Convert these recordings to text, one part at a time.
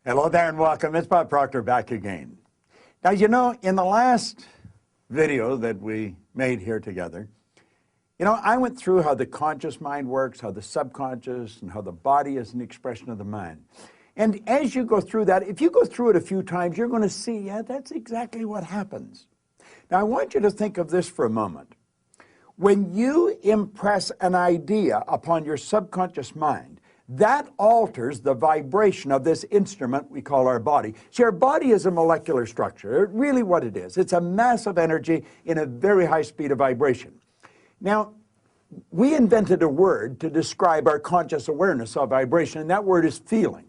Hello there and welcome. It's Bob Proctor back again. Now, you know, in the last video that we made here together, I went through how the conscious mind works, how the subconscious, and how the body is an expression of the mind. And as you go through that, if you go through it a few times, you're going to see, yeah, that's exactly what happens. Now, I want you to think of this for a moment. When you impress an idea upon your subconscious mind, that alters the vibration of this instrument we call our body. See, our body is a molecular structure, really what it is. It's a mass of energy in a very high speed of vibration. Now, we invented a word to describe our conscious awareness of vibration, and that word is feeling.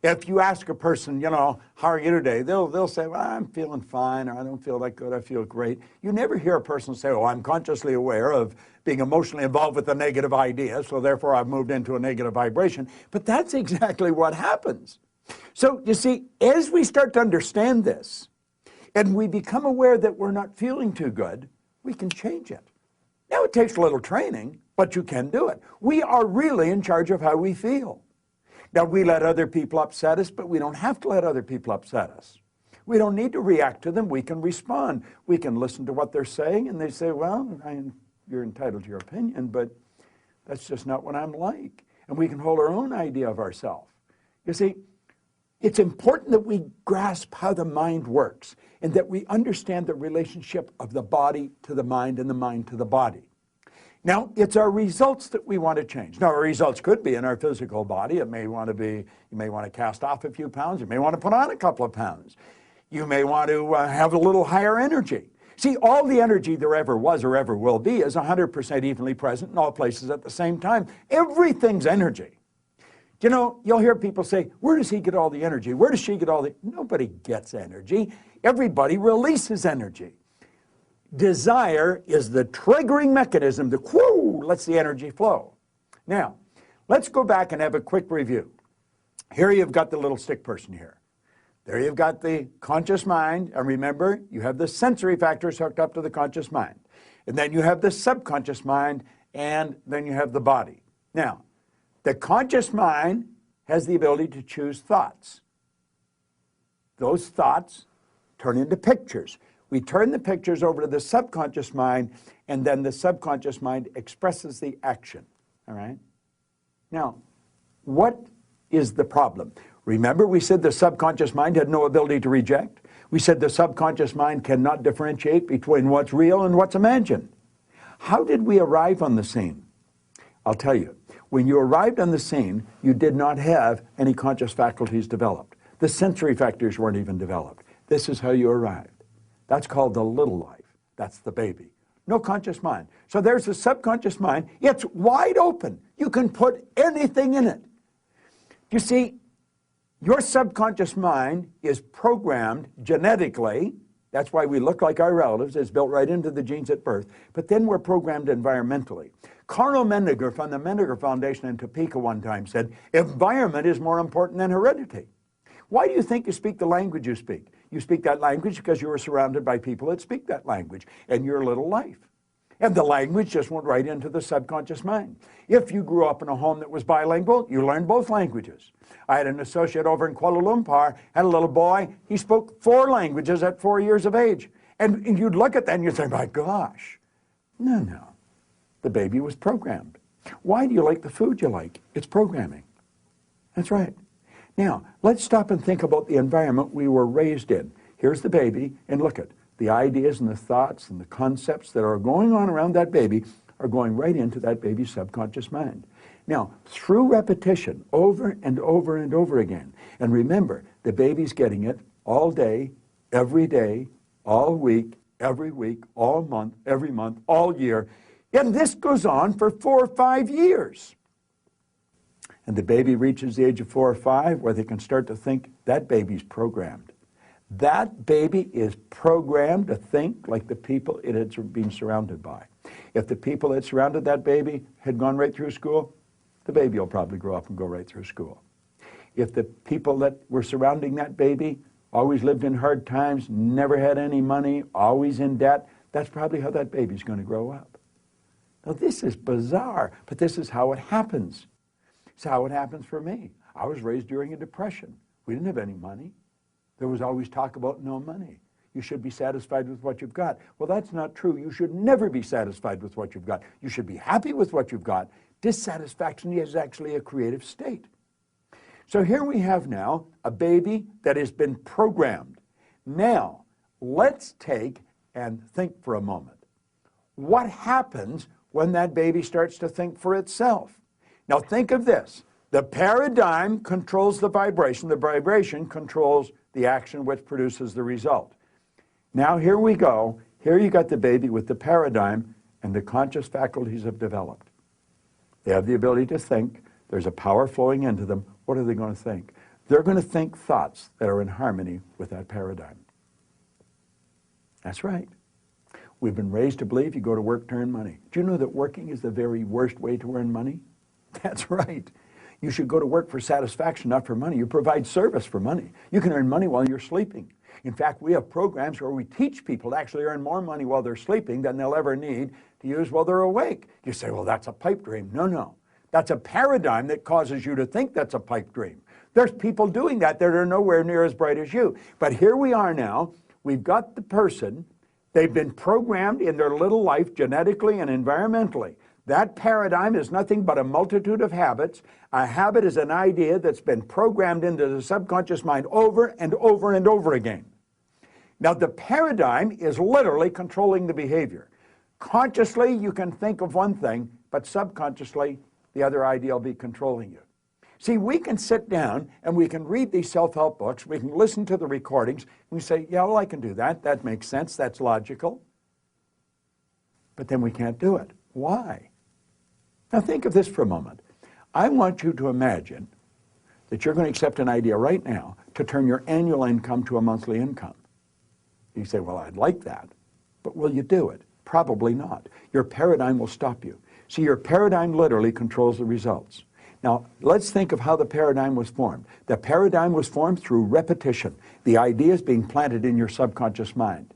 If you ask a person, how are you today? They'll say, well, I'm feeling fine, or I don't feel that good, I feel great. You never hear a person say, oh, I'm consciously aware of being emotionally involved with a negative idea, so therefore I've moved into a negative vibration. But that's exactly what happens. So, you see, as we start to understand this, and we become aware that we're not feeling too good, we can change it. Now, it takes a little training, but you can do it. We are really in charge of how we feel. Now, we let other people upset us, but we don't have to let other people upset us. We don't need to react to them. We can respond. We can listen to what they're saying, and they say, well, you're entitled to your opinion, but that's just not what I'm like. And we can hold our own idea of ourselves. You see, it's important that we grasp how the mind works and that we understand the relationship of the body to the mind and the mind to the body. Now, it's our results that we want to change. Now, our results could be in our physical body. It may want to be, you may want to cast off a few pounds. You may want to put on a couple of pounds. You may want to have a little higher energy. See, all the energy there ever was or ever will be is 100% evenly present in all places at the same time. Everything's energy. You'll hear people say, where does he get all the energy? Where does she get all the... Nobody gets energy. Everybody releases energy. Desire is the triggering mechanism that lets the energy flow. Now, let's go back and have a quick review. Here you've got the little stick person here. There you've got the conscious mind, and remember, you have the sensory factors hooked up to the conscious mind. And then you have the subconscious mind, and then you have the body. Now, the conscious mind has the ability to choose thoughts. Those thoughts turn into pictures. We turn the pictures over to the subconscious mind, and then the subconscious mind expresses the action, all right? Now, what is the problem? Remember, we said the subconscious mind had no ability to reject. We said the subconscious mind cannot differentiate between what's real and what's imagined. How did we arrive on the scene? I'll tell you. When you arrived on the scene, you did not have any conscious faculties developed. The sensory factors weren't even developed. This is how you arrived. That's called the little life. That's the baby. No conscious mind. So there's the subconscious mind. It's wide open. You can put anything in it. You see, your subconscious mind is programmed genetically. That's why we look like our relatives. It's built right into the genes at birth. But then we're programmed environmentally. Carl Mendiger from the Mendiger Foundation in Topeka one time said, environment is more important than heredity. Why do you think you speak the language you speak? You speak that language because you were surrounded by people that speak that language in your little life. And the language just went right into the subconscious mind. If you grew up in a home that was bilingual, you learned both languages. I had an associate over in Kuala Lumpur, had a little boy, he spoke 4 languages at 4 years of age. And you'd look at that and you'd say, my gosh. No. The baby was programmed. Why do you like the food you like? It's programming. That's right. Now, let's stop and think about the environment we were raised in. Here's the baby, and look at the ideas and the thoughts and the concepts that are going on around that baby are going right into that baby's subconscious mind. Now, through repetition, over and over and over again, and remember, the baby's getting it all day, all week, every week, all month, every month, all year, and this goes on for 4 or 5 years. And the baby reaches the age of 4 or 5 where they can start to think that baby's programmed. That baby is programmed to think like the people it had been surrounded by. If the people that surrounded that baby had gone right through school, the baby will probably grow up and go right through school. If the people that were surrounding that baby always lived in hard times, never had any money, always in debt, that's probably how that baby's going to grow up. Now, this is bizarre, but this is how it happens. It's how it happens for me. I was raised during a depression. We didn't have any money. There was always talk about no money. You should be satisfied with what you've got. Well, that's not true. You should never be satisfied with what you've got. You should be happy with what you've got. Dissatisfaction is actually a creative state. So here we have now a baby that has been programmed. Now, let's take and think for a moment. What happens when that baby starts to think for itself? Now think of this. The paradigm controls the vibration controls the action which produces the result. Now here we go. Here you got the baby with the paradigm, and the conscious faculties have developed. They have the ability to think. There's a power flowing into them. What are they going to think? They're going to think thoughts that are in harmony with that paradigm. That's right. We've been raised to believe you go to work to earn money. Do you know that working is the very worst way to earn money? That's right. You should go to work for satisfaction, not for money. You provide service for money. You can earn money while you're sleeping. In fact, we have programs where we teach people to actually earn more money while they're sleeping than they'll ever need to use while they're awake. You say, well, that's a pipe dream. No, no. That's a paradigm that causes you to think that's a pipe dream. There's people doing that that are nowhere near as bright as you. But here we are now. We've got the person. They've been programmed in their little life genetically and environmentally. That paradigm is nothing but a multitude of habits. A habit is an idea that's been programmed into the subconscious mind over and over and over again. Now, the paradigm is literally controlling the behavior. Consciously, you can think of one thing, but subconsciously, the other idea will be controlling you. See, we can sit down and we can read these self-help books, we can listen to the recordings, and we say, yeah, well, I can do that. That makes sense. That's logical. But then we can't do it. Why? Now think of this for a moment. I want you to imagine that you're going to accept an idea right now to turn your annual income to a monthly income. You say, well, I'd like that, but will you do it? Probably not. Your paradigm will stop you. See, your paradigm literally controls the results. Now, let's think of how the paradigm was formed. The paradigm was formed through repetition. The ideas being planted in your subconscious mind.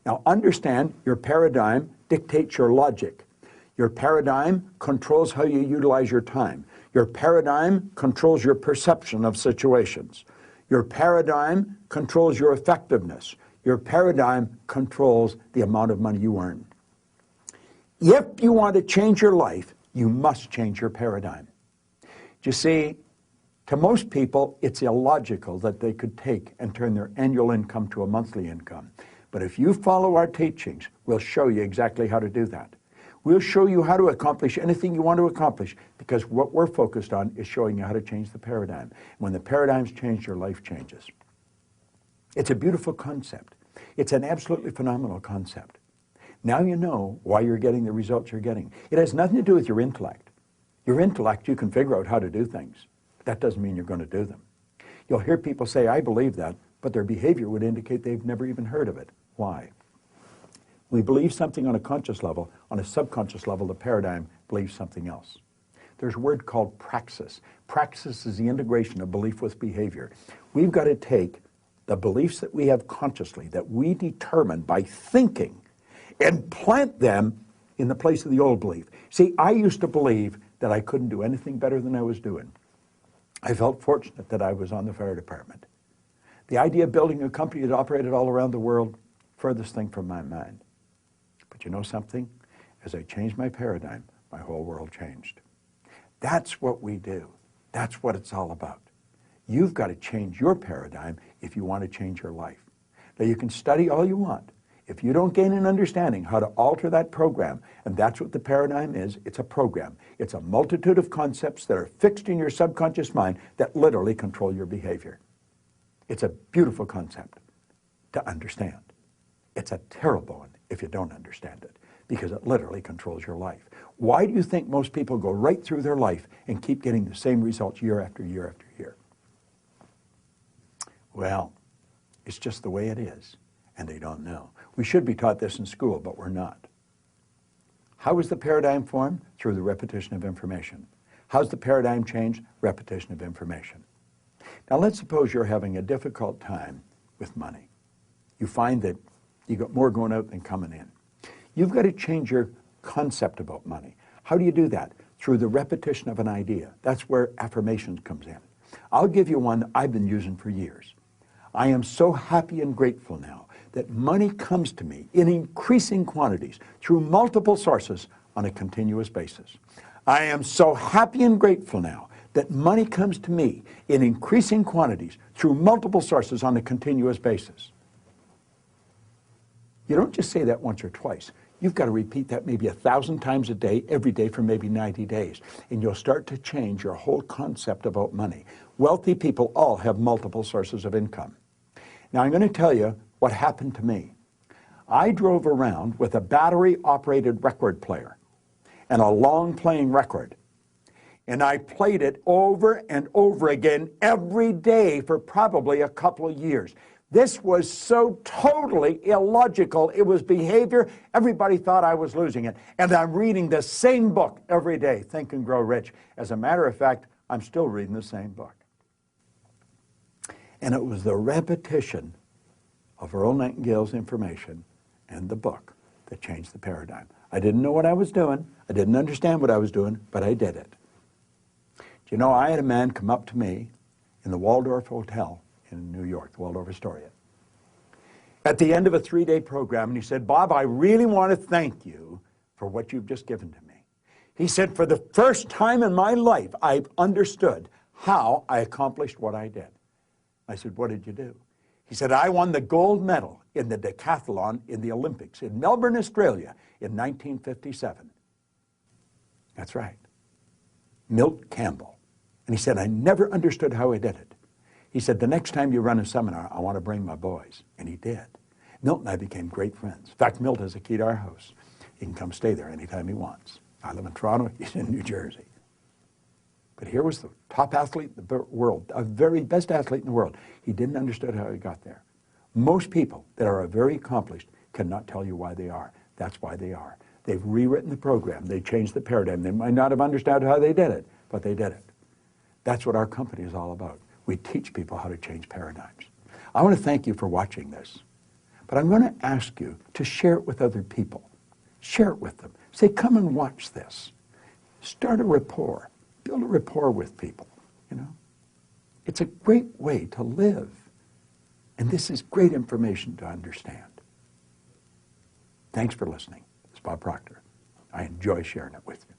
Now, understand your paradigm dictates your logic. Your paradigm controls how you utilize your time. Your paradigm controls your perception of situations. Your paradigm controls your effectiveness. Your paradigm controls the amount of money you earn. If you want to change your life, you must change your paradigm. You see, to most people, it's illogical that they could take and turn their annual income to a monthly income. But if you follow our teachings, we'll show you exactly how to do that. We'll show you how to accomplish anything you want to accomplish, because what we're focused on is showing you how to change the paradigm. When the paradigm's changed, your life changes. It's a beautiful concept. It's an absolutely phenomenal concept. Now you know why you're getting the results you're getting. It has nothing to do with your intellect. Your intellect, you can figure out how to do things. But that doesn't mean you're going to do them. You'll hear people say, I believe that, but their behavior would indicate they've never even heard of it. Why? We believe something on a conscious level. On a subconscious level, the paradigm believes something else. There's a word called praxis. Praxis is the integration of belief with behavior. We've got to take the beliefs that we have consciously, that we determine by thinking, and plant them in the place of the old belief. See, I used to believe that I couldn't do anything better than I was doing. I felt fortunate that I was on the fire department. The idea of building a company that operated all around the world, furthest thing from my mind. But you know something? As I changed my paradigm, my whole world changed. That's what we do. That's what it's all about. You've got to change your paradigm if you want to change your life. Now, you can study all you want. If you don't gain an understanding how to alter that program, and that's what the paradigm is, it's a program. It's a multitude of concepts that are fixed in your subconscious mind that literally control your behavior. It's a beautiful concept to understand. It's a terrible one if you don't understand it, because it literally controls your life. Why do you think most people go right through their life and keep getting the same results year after year after year? Well, it's just the way it is, and they don't know. We should be taught this in school, but we're not. How is the paradigm formed? Through the repetition of information. How's the paradigm changed? Repetition of information. Now let's suppose you're having a difficult time with money. You find that you got more going out than coming in. You've got to change your concept about money. How do you do that? Through the repetition of an idea. That's where affirmations comes in. I'll give you one that I've been using for years. I am so happy and grateful now that money comes to me in increasing quantities through multiple sources on a continuous basis. I am so happy and grateful now that money comes to me in increasing quantities through multiple sources on a continuous basis. You don't just say that once or twice. You've got to repeat that maybe 1,000 times a day, every day for maybe 90 days. And you'll start to change your whole concept about money. Wealthy people all have multiple sources of income. Now I'm going to tell you what happened to me. I drove around with a battery-operated record player and a long-playing record. And I played it over and over again every day for probably a couple of years. This was so totally illogical. It was behavior. Everybody thought I was losing it. And I'm reading the same book every day, Think and Grow Rich. As a matter of fact, I'm still reading the same book. And it was the repetition of Earl Nightingale's information and the book that changed the paradigm. I didn't know what I was doing. I didn't understand what I was doing, but I did it. Do you know, I had a man come up to me in the Waldorf Hotel in New York, the Waldorf Astoria, at the end of a 3-day program, and he said, "Bob, I really want to thank you for what you've just given to me." He said, "For the first time in my life, I've understood how I accomplished what I did." I said, "What did you do?" He said, "I won the gold medal in the decathlon in the Olympics in Melbourne, Australia in 1957. That's right. Milt Campbell. And he said, "I never understood how I did it." He said, "The next time you run a seminar, I want to bring my boys." And he did. Milt and I became great friends. In fact, Milt has a key to our house. He can come stay there anytime he wants. I live in Toronto, he's in New Jersey. But here was the top athlete in the world, a very best athlete in the world. He didn't understand how he got there. Most people that are very accomplished cannot tell you why they are. That's why they are. They've rewritten the program. They changed the paradigm. They might not have understood how they did it, but they did it. That's what our company is all about. We teach people how to change paradigms. I want to thank you for watching this, but I'm going to ask you to share it with other people. Share it with them. Say, "Come and watch this." Start a rapport. Build a rapport with people, you know. It's a great way to live. And this is great information to understand. Thanks for listening. It's Bob Proctor. I enjoy sharing it with you.